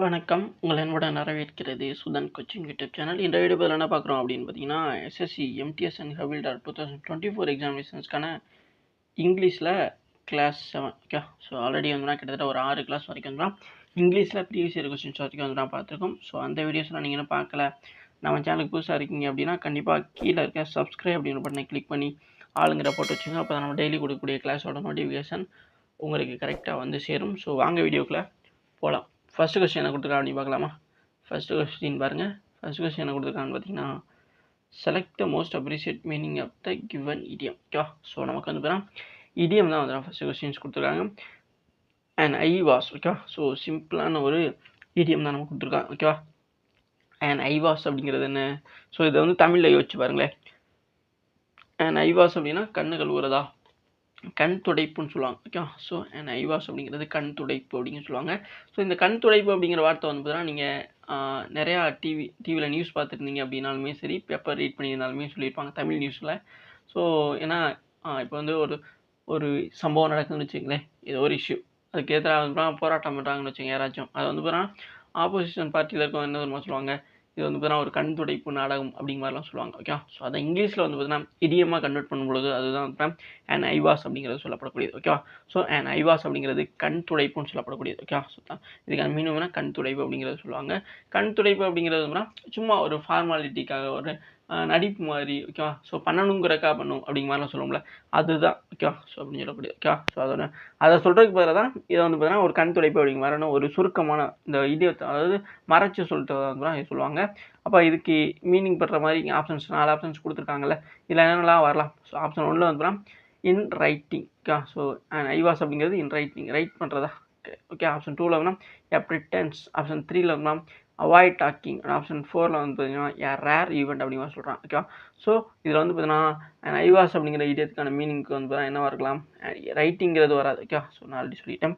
வணக்கம். உங்கள் அன்புடன் வரவேற்கிறது சுதன் கோச்சிங் யூடியூப் சேனல். இந்த வீடியோவில் என்ன பார்க்குறோம் அப்படின்னு பார்த்தீங்கன்னா, எஸ்எஸ்சி, எம்டிஎஸ் அண்ட் ஹவில்டார் 2024 எக்ஸாமினேஷன்ஸ்க்கான இங்கிலீஷில் கிளாஸ் 7 ஓகே. ஸோ ஆல்ரெடி வந்து கிட்டத்தட்ட ஒரு 6 கிளாஸ் வரைக்கும் தான் இங்கிலீஷில் ப்ரீவியஸ் இயர் கொஸ்டின்ஸ் வரைக்கும் வந்து பார்த்துருக்கோம். ஸோ அந்த வீடியோஸ்லாம் நீங்கள் இன்னும் பார்க்கல, நம்ம சேனலுக்கு புதுசாக இருக்கீங்க அப்படின்னா கண்டிப்பாக கீழே இருக்க சப்ஸ்கிரைப் அப்படின்னு பட்டனை கிளிக் பண்ணி ஆளுங்கிற போட்டு வச்சுங்க. அப்போ தான் நம்ம டெய்லி கொடுக்கக்கூடிய கிளாஸோட நோட்டிஃபிகேஷன் உங்களுக்கு கரெக்டாக வந்து சேரும். ஸோ வாங்க வீடியோக்குள்ளே போகலாம். ஃபர்ஸ்ட் கொஸ்டின் என்ன கொடுத்துருக்காங்க அப்படின்னு பார்க்கலாமா? ஃபர்ஸ்ட் கொஸ்டின் பாருங்கள். ஃபர்ஸ்ட் கொஸ்டின் என்ன கொடுத்துருக்காங்கன்னு பார்த்தீங்கன்னா, select the most appropriate meaning of the given idiom. ஓகேவா? ஸோ நமக்கு வந்து பார்த்தீங்கன்னா இடியம் தான் வந்து ஃபர்ஸ்ட் கொஸ்டின்ஸ் கொடுத்துருக்காங்க. அண்ட் ஐ வாஸ் ஓகேவா? ஸோ சிம்பிளான ஒரு இடியம் தான் நமக்கு கொடுத்துருக்காங்க. ஓகேவா? அண்ட் ஐ வாஸ் அப்படிங்கிறது என்ன? ஸோ இதை வந்து தமிழில் யோசிச்சு பாருங்களேன். அண்ட் ஐ வாஸ் அப்படின்னா கண்ணு கழுவுறதா, கண் துடைப்புன்னு சொல்லுவாங்க. ஓகே. ஸோ அண்ட் ஐவாஸ் அப்படிங்கிறது கண் துடைப்பு அப்படின்னு சொல்லுவாங்க. ஸோ இந்த கண் துடைப்பு அப்படிங்கிற வார்த்தை வந்து பார்த்தீங்கன்னா, நீங்கள் நிறையா டிவியில் நியூஸ் பார்த்துருந்தீங்க அப்படின்னாலுமே சரி, பேப்பர் ரீட் பண்ணியிருந்தாலுமே சொல்லியிருப்பாங்க தமிழ் நியூஸில். ஸோ ஏன்னா இப்போ வந்து ஒரு ஒரு சம்பவம் நடக்குதுன்னு வச்சுங்களேன், ஏதோ ஒரு இஷ்யூ, அதுக்கு எதிராக வந்து போராட்டம் பண்ணுறாங்கன்னு வச்சுங்க யாராச்சும், அது வந்து பார்த்தீங்கன்னா ஆப்போசிஷன் பார்ட்டியில் இருக்கவங்க என்ன தெரியுமா சொல்லுவாங்க, இது வந்து பார்த்தீங்கன்னா ஒரு கண் துடைப்பு நாடகம் அப்படிங்கிற மாதிரிலாம் சொல்லுவாங்க. ஓகே. ஸோ அதை இங்கிலீஷில் வந்து பார்த்தீங்கன்னா இடியமாக கன்வெர்ட் பண்ணும்பொழுது அதுதான் வந்து அண்ட் ஐவாஸ் அப்படிங்கிறது சொல்லப்படக்கூடியது. ஓகேவா? ஸோ அண்ட் ஐவாஸ் அப்படிங்கிறது கண் துடைப்புன்னு சொல்லப்படக்கூடியது. ஓகே. ஸோ இதுக்கான மீனிங்னா கண் துடைப்பு அப்படிங்கிறது சொல்லுவாங்க. கண் துடைப்பு அப்படிங்கிறது சும்மா ஒரு ஃபார்மாலிட்டிக்காக ஒரு நடிப்பு மாதிரி. ஓகேவா? ஸோ பண்ணணுங்கிறக்கா பண்ணும் அப்படிங்கிற மாதிரிலாம் சொல்லுவோம்ல, அதுதான். ஓகேவா? ஸோ அப்படின்னு சொல்லக்கூடியது. ஓகேவா? ஸோ அதை சொல்கிறதுக்கு பதிலாக தான் இதை வந்து பார்த்தீங்கன்னா ஒரு கண் துடைப்பு அப்படிங்கிற மாதிரி ஒரு சுருக்கமான இந்த இடியத்தை, அதாவது மறைச்சு சொல்லிட்டு வந்து சொல்லுவாங்க. அப்போ இதுக்கு மீனிங் பெற மாதிரி இங்கே ஆப்ஷன்ஸ் 4 ஆப்ஷன்ஸ் கொடுத்துருக்காங்கல்ல, இதில் என்னென்னலாம் வரலாம்? ஸோ ஆப்ஷன் 1 வந்து இன் ரைட்டிங். ஓகே. ஸோ ஐவாஸ் அப்படிங்கிறது இன் ரைட்டிங், ரைட் பண்ணுறதா. ஓகே. ஆப்ஷன் 2ல் வந்து ப்ரிட்டன்ஸ். ஆப்ஷன் 3ல் வந்து அவாய்ட் டாக்கிங். ஆப்ஷன் 4ல் வந்து பார்த்தீங்கன்னா ரேர் ஈவெண்ட் அப்படிங்கிற மாதிரி சொல்கிறான். ஓகே. ஸோ இதில் வந்து பார்த்தீங்கன்னா ஐவாஸ் அப்படிங்கிற இடியத்துக்கான மீனிங்க்கு வந்து பார்த்தீங்கன்னா என்னவாக இருக்கலாம்? ரைட்டிங்கிறது வராது. ஓகே. ஸோ நான் ஆல்ரெடி சொல்லிட்டேன்.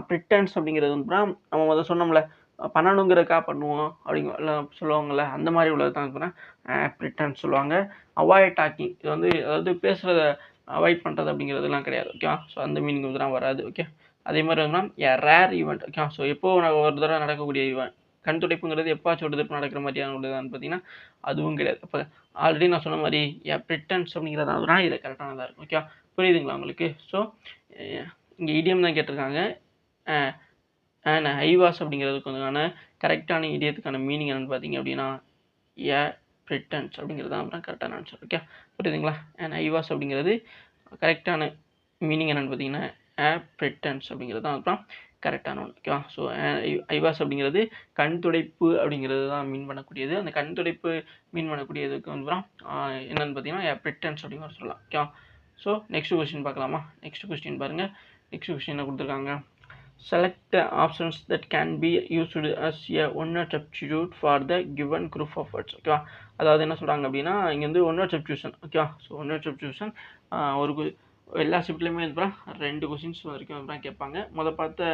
ப்ரிட்டன்ஸ் அப்படிங்கிறது வந்து நம்ம முதல்ல சொன்னோம்ல, பண்ணணுங்கிறக்கா பண்ணுவோம் அப்படிங்கிற சொல்லுவாங்கள்ல, அந்த மாதிரி உள்ளது தான் பார்த்தீங்கன்னா ப்ரிட்டன்ஸ் சொல்லுவாங்க. அவாய்ட் டாக்கிங், இது வந்து அதாவது பேசுகிறத அவாய்ட் பண்ணுறது அப்படிங்கிறதுலாம் கிடையாது. ஓகே. ஸோ அந்த மீனிங் வந்து வராது. ஓகே. அதே மாதிரி வந்து ரேர் ஈவெண்ட். ஓகே. ஸோ எப்போ ஒரு தடவை நடக்கக்கூடிய ஈவெண்ட். கண் துடைப்புங்கிறது எப்பாச்சும் ஒரு தடவை நடக்கிற மாதிரியான உள்ளதான்னு பார்த்தீங்கன்னா அதுவும் கிடையாது. அப்போ ஆல்ரெடி நான் சொன்ன மாதிரி ப்ரிட்டன்ஸ் அப்படிங்கிறதால தான் இதில் கரெக்டானதாக இருக்கும். ஓகே. புரியுதுங்களா உங்களுக்கு? ஸோ இங்கே இடியம் தான் கேட்டிருக்காங்க. அண்ட் ஐவாஸ் அப்படிங்கிறதுக்கு வந்து கரெக்டான இடியத்துக்கான மீனிங் என்னென்னு பார்த்தீங்க அப்படின்னா ப்ரிட்டன்ஸ் அப்படிங்கிறது தான் அப்புறம் கரெக்டான ஆன்சர். ஓகே. புரியுதுங்களா? அண்ட் ஐவாஸ் அப்படிங்கிறது கரெக்டான மீனிங் என்னென்னு பார்த்தீங்கன்னா ப்ரிட்டன்ஸ் அப்படிங்கிறது தான் அப்புறம் கரெக்டான ஒன்று. ஓகேவா? ஸோ ஐவாஸ் அப்படிங்கிறது கண் துடைப்பு அப்படிங்கிறது தான் மீன் பண்ணக்கூடியது. அந்த கண் துடைப்பு மீன் பண்ணக்கூடியதுக்கு வந்து என்னென்னு பார்த்தீங்கன்னா ப்ரிட்டன்ஸ் அப்படிங்கிற சொல்லலாம். ஓகேவா? ஸோ நெக்ஸ்ட் கொஸ்டின் பார்க்கலாமா? நெக்ஸ்ட் கொஸ்டின் பாருங்கள். நெக்ஸ்ட் கொஸ்டின் என்ன கொடுத்துருக்காங்க? Select the options that can be used as a one-word substitute for the given group of words. ஓகேவா? அதாவது என்ன சொல்கிறாங்க அப்படின்னா, இங்கே வந்து ஒன்-வேர்ட் சப்ஸ்டியூஷன். ஓகேவா? ஸோ ஒன்-வேர்ட் சப்ஸ்டியூஷன் ஒரு எல்லா ஷிப்ட்லேயுமே வந்து 2 கொஸ்டின்ஸ் வரைக்கும் வந்து கேட்பாங்க. பார்த்த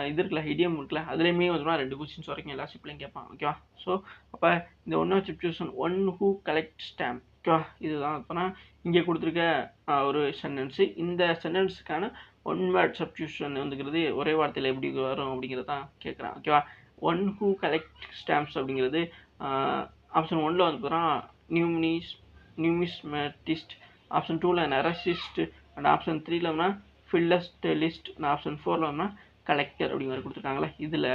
இது இருக்குல்ல, இடியம் இருக்குல்ல, அதுலேயுமே வந்து 2 கொஸ்டின்ஸ் வரைக்கும் எல்லா ஷிப்ட்லையும் கேட்பாங்க. ஓகேவா? ஸோ அப்போ இந்த one-word substitution one who collect stamp. ஓகேவா? இதுதான் அப்போனா இங்கே கொடுத்துருக்க ஒரு சென்டென்ஸு. இந்த சென்டென்ஸுக்கான ஒன் வேர்ட் சப்ஸ்டியூஷன் வந்துங்கிறது ஒரே வார்த்தையில் எப்படி வரும் அப்படிங்கிறது தான் கேட்குறான். ஓகேவா? ஒன் ஹூ கலெக்ட் ஸ்டாம்ப்ஸ் அப்படிங்கிறது ஆப்ஷன் 1ல் வந்து பார்த்தீங்கன்னா நியூமிஸ்மேட்டிஸ்ட், ஆப்ஷன் 2ல் நரசிஸ்ட், அண்ட் ஆப்ஷன் 3ல் வந்து ஃபில்லஸ்டலிஸ்ட், அண்ட் ஆப்ஷன் 4ல் வந்து கலெக்டர் அப்படிங்கிற மாதிரி கொடுத்துருக்காங்களே. இதில்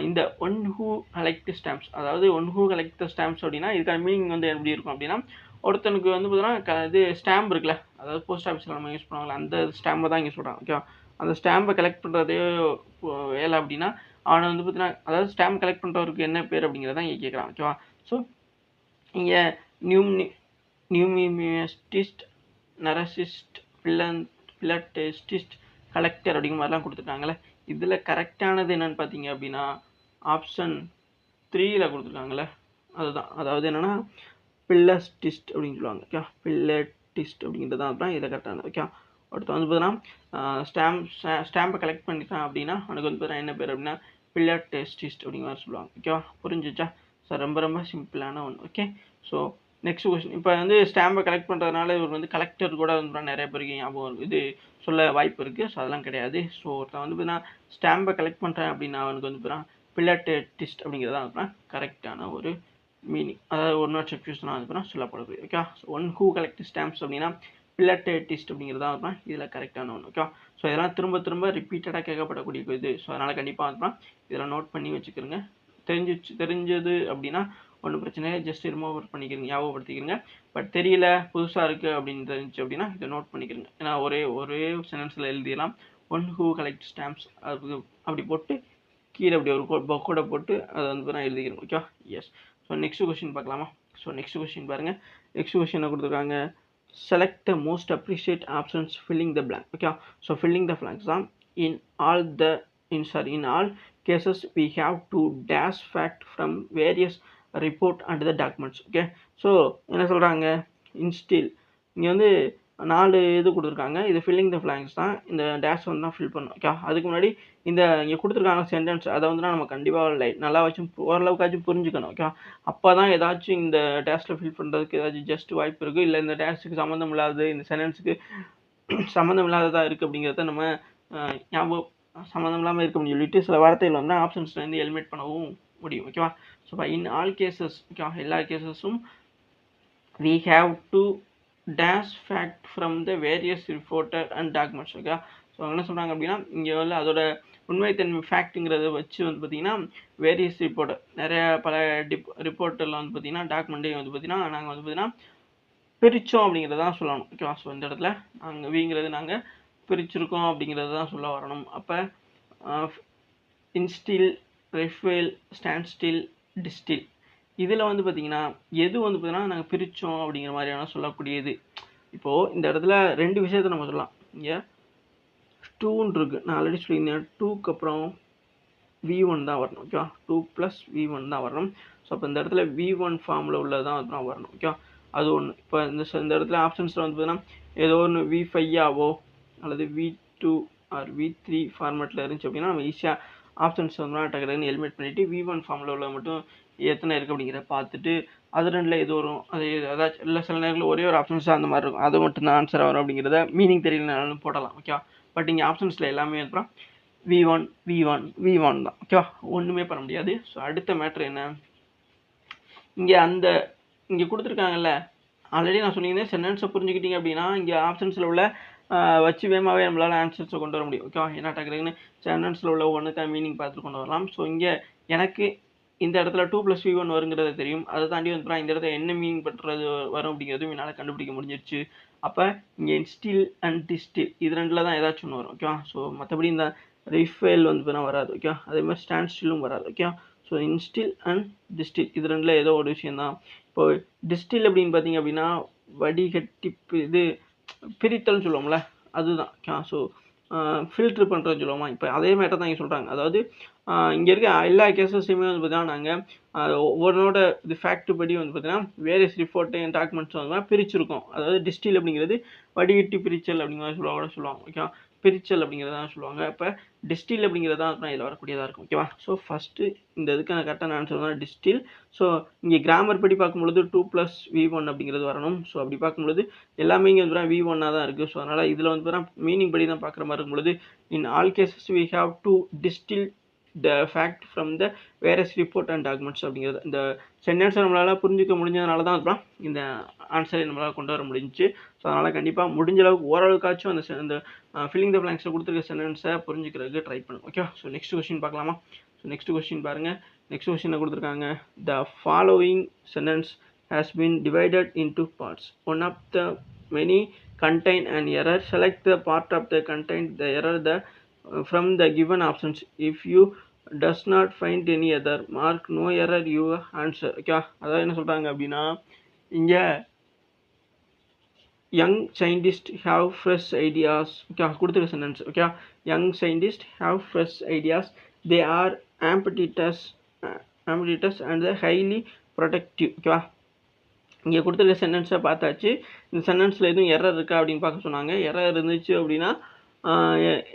இந்த ஒன் ஹூ கலெக்ட் ஸ்டாம்ப்ஸ், அதாவது ஒன் ஹூ கலெக்ட் ஸ்டாம்ப்ஸ் அப்படின்னா இதுக்கான மீனிங் வந்து எப்படி இருக்கும் அப்படின்னா, ஒருத்தனுக்கு வந்து பார்த்தீங்கன்னா இது ஸ்டாம்ப் இருக்குல்ல, அதாவது போஸ்ட் ஆஃபீஸில் நம்ம யூஸ் பண்ணுவாங்களா, அந்த ஸ்டாம்பை தான் இங்கே சொல்கிறாங்க. ஓகேவா? அந்த ஸ்டாம்பை கலெக்ட் பண்ணுறதே வேலை அப்படின்னா அவனை வந்து பார்த்தீங்கன்னா, அதாவது ஸ்டாம்ப் கலெக்ட் பண்ணுறவருக்கு என்ன பேர் அப்படிங்கிறதான் இங்கே கேட்குறான். ஓகேவா? ஸோ இங்கே நியூமிஸ்டிஸ்ட், நரசிஸ்ட், பிலட்டெஸ்டிஸ்ட், கலெக்டர் அப்படிங்கிற மாதிரிலாம் கொடுத்துருக்காங்களே. இதில் கரெக்டானது என்னென்னு பார்த்தீங்க அப்படின்னா ஆப்ஷன் 3ல் கொடுத்துருக்காங்களே, அதுதான். அதாவது என்னென்னா பில்லஸ்டிஸ்ட் அப்படின்னு சொல்லுவாங்க. ஓகே. பில்லட்டிஸ்ட் அப்படிங்கிறது தான் இதில் கரெக்டானது. ஓகே. அடுத்து வந்து பார்த்தீங்கன்னா ஸ்டாம்பை கலெக்ட் பண்ணிட்டான் அப்படின்னா அவனுக்கு வந்து பார்த்தீங்கன்னா என்ன பேர் அப்படின்னா பில்லட்டெஸ்டிஸ்ட் அப்படிங்கிற மாதிரி சொல்லுவாங்க. ஓகேவா? புரிஞ்சிச்சா? ஸோ ரொம்ப ரொம்ப சிம்பிளான ஒன்று. ஓகே. So next question. இப்போ வந்து ஸ்டாம்பை கலெக்ட் பண்ணுறதுனால இவர் வந்து கலெக்டர் கூட வந்து நிறைய பேருக்கு ஞாபகம் இது சொல்ல வாய்ப்பு இருக்குது. ஸோ அதெல்லாம் கிடையாது. ஸோ ஒருத்தன் வந்து பார்த்தீங்கன்னா ஸ்டாம்பை கலெக்ட் பண்ணுறேன் அப்படின்னா அவனுக்கு வந்து பார்த்தீங்கன்னா பிலட்டடிஸ்ட் அப்படிங்கிறது தான் அப்படின்னா கரெக்டான ஒரு மீனிங். அதாவது ஒரு நாட் சப்ஸ்டியூஷன் அதுனா சொல்லப்படக்கூடிய. Okay, one who collect stamps அப்படின்னா பிலட்டடிஸ்ட் அப்படிங்கிறது தான் அப்படின்னா இதில் கரெக்டான ஒன்று. ஓகே, ஸோ இதெல்லாம் திரும்ப திரும்ப ரிப்பீட்டடாக கேட்கப்படக்கூடிய இது. ஸோ அதனால் கண்டிப்பாக அப்படின்னா இதெல்லாம் நோட் பண்ணி வச்சுக்கிறோங்க. தெரிஞ்சது அப்படின்னா ஒன்றும் பிரச்சனை இல்லை, ஜஸ்ட் ரிமூவ் பண்ணிக்கிறீங்க, ஞாபகப்படுத்திக்கிறீங்க. பட் தெரியல புதுசாக இருக்குது அப்படின்னு தெரிஞ்சு அப்படின்னா இதை நோட் பண்ணிக்கிறீங்க. ஏன்னா ஒரே சென்டென்ஸில் எழுதிடலாம். ஒன் ஹூ கலெக்ட் ஸ்டாம்ப்ஸ் அது அப்படி போட்டு கீழே அப்படி ஒரு கூட போட்டு அதை வந்து நான் எழுதிக்கிறேன். Okay, yes. So next question பார்க்கலாமா? ஸோ நெக்ஸ்ட் கொஸ்டின் பாருங்கள். நெக்ஸ்ட் கொஸ்டின் கொடுத்துருக்காங்க. Select the most appreciate options filling the blank. Okay, so filling the blanks in all cases we have to dash fact from various report and the documents. Okay, so என்ன சொல்றாங்க, instill இங்க வந்து 4 இது கொடுத்துருக்காங்க. இது filling the blanks தான். இந்த dash வந்து தான் ஃபில் பண்ணணும். ஓகே, அதுக்கு முன்னாடி இந்த இங்கே கொடுத்துருக்காங்க சென்டென்ஸ், அதை வந்து நம்ம கண்டிப்பாக நல்லா வச்சு ஓரளவுக்காச்சும் புரிஞ்சுக்கணும். ஓகே, அப்போ தான் ஏதாச்சும் இந்த டேஷில் ஃபில் பண்ணுறதுக்கு ஏதாச்சும் ஜஸ்ட் வாய்ப்பு இருக்குது. இல்லை இந்த டேஷுக்கு சம்மந்தம் இல்லாதது, இந்த சென்டென்ஸுக்கு சம்மந்தம் இல்லாததாக இருக்குது அப்படிங்கிறத நம்ம ஞாபகம் சம்மந்தம் இல்லாமல் இருக்கு அப்படின்னு சொல்லிட்டு சில வார்த்தைகள் வந்து ஆப்ஷன்ஸ்லேருந்து எலிமினேட் பண்ணவும் முடியும். ஓகேவா? ஸோ இன் ஆல் கேசஸ், ஓகேவா, எல்லா கேசஸும் we have to dash fact from the various reported and documents. Okay, so என்ன சொல்கிறாங்க அப்படின்னா இங்கே வந்து அதோட உண்மைத்தன்மை ஃபேக்ட்டுங்கிறத வச்சு வந்து பார்த்திங்கன்னா வேரியஸ் ரிப்போர்ட்டர் நிறைய பல ரிப்போர்ட்டரில் வந்து பார்த்திங்கன்னா டாக்குமெண்ட்டையும் வந்து பார்த்திங்கன்னா நாங்கள் வந்து பார்த்திங்கன்னா பிரித்தோம் அப்படிங்கிறதான் சொல்லணும். ஓகேவா? ஸோ இந்த இடத்துல நாங்கள் வீங்கிறது நாங்கள் பிரிச்சிருக்கோம் அப்படிங்கிறது தான் சொல்ல வரணும். அப்போ இன்ஸ்டில், ரெஃபேல், ஸ்டாண்ட் ஸ்டில், டிஸ்டில் இதில் வந்து பார்த்திங்கன்னா எது வந்து பார்த்திங்கன்னா நாங்கள் பிரித்தோம் அப்படிங்கிற மாதிரியான சொல்லக்கூடியது. இப்போது இந்த இடத்துல 2 விஷயத்தை நம்ம சொல்லலாம். இங்கே 2 இருக்குது, நான் ஆல்ரெடி சொல்லியிருந்தேன். 2க்கு அப்புறம் V1 தான் வரணும். ஓகே, 2 + V1 தான் வரணும். ஸோ அப்போ இந்த இடத்துல V1 ஃபார்மில் உள்ளது தான் அப்புறம் வரணும். ஓகே, அது ஒன்று. இப்போ இந்த இடத்துல ஆப்ஷன்ஸில் வந்து பார்த்தீங்கன்னா ஏதோ ஒன்று V5ஆவோ அல்லது V2 ஆர் V3 ஃபார்மேட்டில் இருந்துச்சு அப்படின்னா நம்ம ஈஸியாக ஆப்ஷன்ஸ் வந்து டக்குன்னு எலிமினேட் பண்ணிவிட்டு V1 ஃபார்மில் உள்ள மட்டும் எத்தனை இருக்குது அப்படிங்கிறத பார்த்துட்டு அது 2ல் எது வரும், அது ஏதாச்சும் இல்லை சில நேரங்களில் ஒரே ஒரு ஆப்ஷன்ஸாக அந்த மாதிரி இருக்கும், அது மட்டும் தான் ஆன்சராக வரும் அப்படிங்கிறத மீனிங் தெரியலனாலும் போடலாம். ஓகே, பட் இங்கே ஆப்ஷன்ஸில் எல்லாமே அப்புறம் V1 தான். ஓகேவா? ஒன்றுமே பண்ண முடியாது. ஸோ அடுத்த மேட்ரு என்ன, இங்கே கொடுத்துருக்காங்கல்ல, ஆல்ரெடி நான் சொல்லியிருந்தேன் சென்டென்ஸை புரிஞ்சுக்கிட்டீங்க அப்படின்னா இங்கே ஆப்ஷன்ஸில் உள்ள வச்சு வேகமாகவே நம்மளால் ஆன்சர்ஸை கொண்டு வர முடியும். ஓகேவா? என்ன டக்குன்னு சென்டென்ஸில் உள்ள ஒன்றுக்கான மீனிங் பார்த்துட்டு கொண்டு வரலாம். ஸோ இங்கே எனக்கு இந்த இடத்துல 2 + V1 வருங்கிறது தெரியும். அதை தாண்டி வந்து இந்த இடத்துல என்ன மீனிங் பண்ணுறது வரும் அப்படிங்கிறதும் என்னால் கண்டுபிடிக்க முடிஞ்சிருச்சு. அப்போ இங்கே இன்ஸ்டில் அண்ட் டிஸ்டில் இது 2ல் தான் ஏதாச்சும் ஒன்று வரும். ஓகேவா? ஸோ மற்றபடி இந்த ரிஃபேல் வந்து பார்த்தா வராது. ஓகே, அதே மாதிரி ஸ்டாண்ட் ஸ்டில்லும் வராது. ஓகே, ஸோ இன்ஸ்டில் அண்ட் டிஸ்டில் இது 2ல் ஏதோ ஒரு விஷயந்தான். இப்போ டிஸ்டில் அப்படின்னு பார்த்தீங்க அப்படின்னா வடிகட்டி இது பிரித்தல்னு சொல்லுவோம்ல, அதுதான். ஓகே, ஸோ ஃபில்ட்ரு பண்ணுறதுன்னு சொல்லுவோமா, இப்போ அதே மாதிரி தான் இங்கே சொல்கிறாங்க. அதாவது இங்கே இருக்க எல்லா கேசஸையுமே வந்து பார்த்தீங்கன்னா நாங்கள் ஒவ்வொருனோட இது ஃபேக்ட் படி வந்து பார்த்தீங்கன்னா வேரியஸ் ரிப்போர்ட்டு டாக்குமெண்ட்ஸ் வந்து பிரிச்சிருக்கோம். அதாவது டிஸ்டில் அப்படிங்கிறது வடிகட்டி பிரிச்சல் அப்படிங்கிற சொல்லுவாங்க. ஓகே, பிரிச்சல் அப்படிங்கிறதான் சொல்லுவாங்க. இப்போ டிஸ்டில் அப்படிங்கிறது தான் இதில் வரக்கூடியதாக இருக்கும். ஓகேவா? ஸோ ஃபஸ்ட்டு இந்த இதுக்கான கரெக்டான ஆன்சர் தான் டிஸ்டில். ஸோ இங்கே கிராமர் படி பார்க்கும்பொழுது 2 + V1 அப்படிங்கிறது வரணும். ஸோ அப்படி பார்க்கும்பொழுது எல்லாமே இங்கே வந்து V1 தான் இருக்குது. ஸோ அதனால் இதில் வந்து மீனிங் படி தான் பார்க்குற மாதிரி இருக்கும்பொழுது in all cases we have to distill the fact from the various report and documents அப்படிங்கிறது இந்த சென்டென்ஸை நம்மளால் புரிஞ்சிக்க முடிஞ்சதுனால தான் அப்புறம் இந்த ஆன்சரை நம்மளால் கொண்டு வர முடிஞ்சிச்சு. ஸோ அதனால் கண்டிப்பாக முடிஞ்ச அளவுக்கு ஓரளவுக்காச்சும் அந்த ஃபில்லிங் த பிளாங்க்ஸில் கொடுத்துருக்க சென்டென்ஸை புரிஞ்சுக்கிறதுக்கு ட்ரை பண்ணுங்க. ஓகே, ஸோ நெக்ஸ்ட் கொஸ்டின் பார்க்கலாமா? ஸோ நெக்ஸ்ட் கொஸ்டின் பாருங்கள். நெக்ஸ்ட் கொஸ்டினில் கொடுத்துருக்காங்க the following sentence has been divided into parts. One of the many contain an error. Select the part of the contain the error from the given options. If you does not find any other, mark no error your answer. Okay, அதாவது என்ன சொல்கிறாங்க அப்படின்னா இங்கே young scientists have fresh ideas. Okay, கொடுத்துருக்க sentence. Okay, young scientists have fresh ideas. They are ambitious and highly productive. ஓகேவா? இங்கே கொடுத்துருக்க சென்டென்ஸை பார்த்தாச்சு. இந்த சென்டென்ஸில் எதுவும் எரர் இருக்கா அப்படின்னு பார்க்க சொன்னாங்க. எரர் இருந்துச்சு அப்படின்னா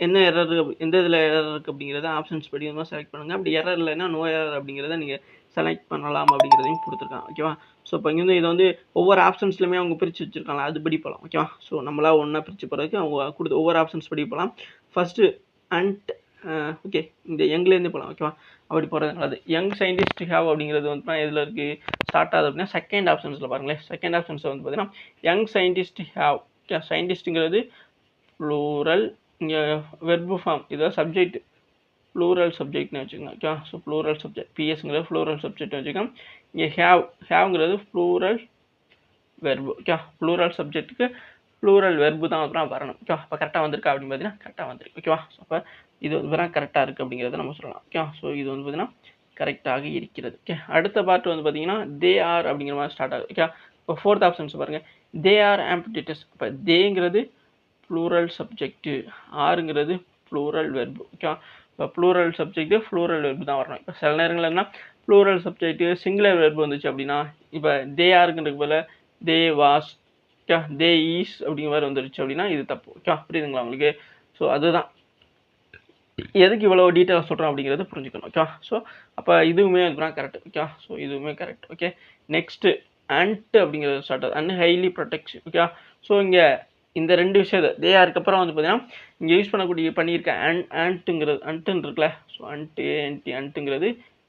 என்ன எரர், எந்த இதில் எரர் இருக்குது அப்படிங்கிறத ஆப்ஷன்ஸ் படி வந்து செலக்ட் பண்ணுங்கள். அப்படி எரர் இல்லைன்னா நோ எரர் அப்படிங்கிறத நீங்கள் செலக்ட் பண்ணலாம் அப்படிங்கிறதையும் கொடுத்துருக்காங்க. ஓகேவா? ஸோ இப்போ இங்கே வந்து இதை வந்து ஒவ்வொரு ஆப்ஷன்ஸ்லையுமே அவங்க பிரித்து வச்சுருக்காங்க, அதுபடி போகலாம். ஓகேவா? ஸோ நம்மளா ஒன்றா பிரித்து போகிறதுக்கு அவங்க கொடுத்த ஒவ்வொரு ஆப்ஷன்ஸ் படி போகலாம். ஃபஸ்ட்டு அண்ட் ஓகே இந்த யங்லேருந்து போகலாம் ஓகேவா. அப்படி போகிறது அது யங் சயின்டிஸ்ட் ஹேவ் அப்படிங்கிறது வந்து எதில் இருக்குது ஸ்டார்ட் ஆகுது அப்படின்னா செகண்ட் ஆப்ஷன்ஸில் பாருங்களேன். செகண்ட் ஆப்ஷன்ஸில் வந்து பார்த்தீங்கன்னா யங் சயின்டிஸ்ட் ஹேவ் ஓகே. சயின்டிஸ்ட்டுங்கிறது ப்ளூரல், இங்கே வெர்பு ஃபார்ம் இதான் சப்ஜெக்ட் ப்ளூரல் சப்ஜெக்ட்னு வச்சுக்கோங்க ஓகே. ஸோ ப்ளூரல் சப்ஜெக்ட் பிஎஸ்ங்கிறது ப்ளூரல் சப்ஜெக்ட்னு வச்சுக்கோங்க. இங்கே ஹேவ்ங்கிறது ப்ளூரல் வெர்பு ஓகே. ப்ளூரல் சப்ஜெக்ட்டுக்கு ப்ளூரல் வெர்பு தான் அப்புறம் வரணும் ஓகே. அப்போ கரெக்டாக வந்திருக்கா அப்படின்னு பார்த்தீங்கன்னா கரெக்டாக வந்திருக்கு ஓகேவா. ஸோ அப்போ இது வந்து பார்த்தீங்கன்னா கரெக்டாக இருக்குது அப்படிங்கிறத நம்ம சொல்லலாம் ஓகே. ஸோ இது வந்து பார்த்தீங்கன்னா கரெக்டாக இருக்கிறது ஓகே. அடுத்த பார்ட் வந்து பார்த்தீங்கன்னா தே ஆர் அப்படிங்கிற மாதிரி ஸ்டார்ட் ஆகுது ஓகே. இப்போ ஃபோர்த் ஆப்ஷன்ஸ் பாருங்கள். They are ambitious. இப்போ தேங்கிறது ப்ளூரல் சப்ஜெக்ட்டு, ஆருங்கிறது ப்ளூரல் வெர்பு ஓகே. இப்போ ப்ளூரல் சப்ஜெக்ட்டு ப்ளூரல் வெர்பு தான் வரணும். இப்போ சில நேரங்கள் என்ன ப்ளூரல் சப்ஜெக்ட்டு சிங்குலர் வெர்பு வந்துச்சு அப்படின்னா இப்போ தே ஆருங்கிறதுக்கு பதில் they was okay, they is அப்படிங்கிற மாதிரி வந்துருச்சு அப்படின்னா இது தப்பு ஓகே. புரியுதுங்களா உங்களுக்கு. ஸோ அதுதான் எதுக்கு இவ்வளோ டீட்டெயிலாக சொல்கிறோம் அப்படிங்கிறது புரிஞ்சுக்கணும் ஓகே. ஸோ அப்போ இதுவுமே அதுதான் கரெக்ட் ஓகே. ஸோ இதுவுமே கரெக்ட் ஓகே. நெக்ஸ்ட்டு அண்ட் அப்படிங்கிறது ஸ்டார்ட் ஆகுது. And highly protection okay. So இங்கே இந்த ரெண்டு விஷயத்தை தே அதுக்கப்புறம் வந்து பார்த்தீங்கன்னா இங்கே யூஸ் பண்ணியிருக்க அண்ட்டுங்கிறது அண்ட்டுன்னு இருக்குல்ல. ஸோ அண்ட்டுங்கிறது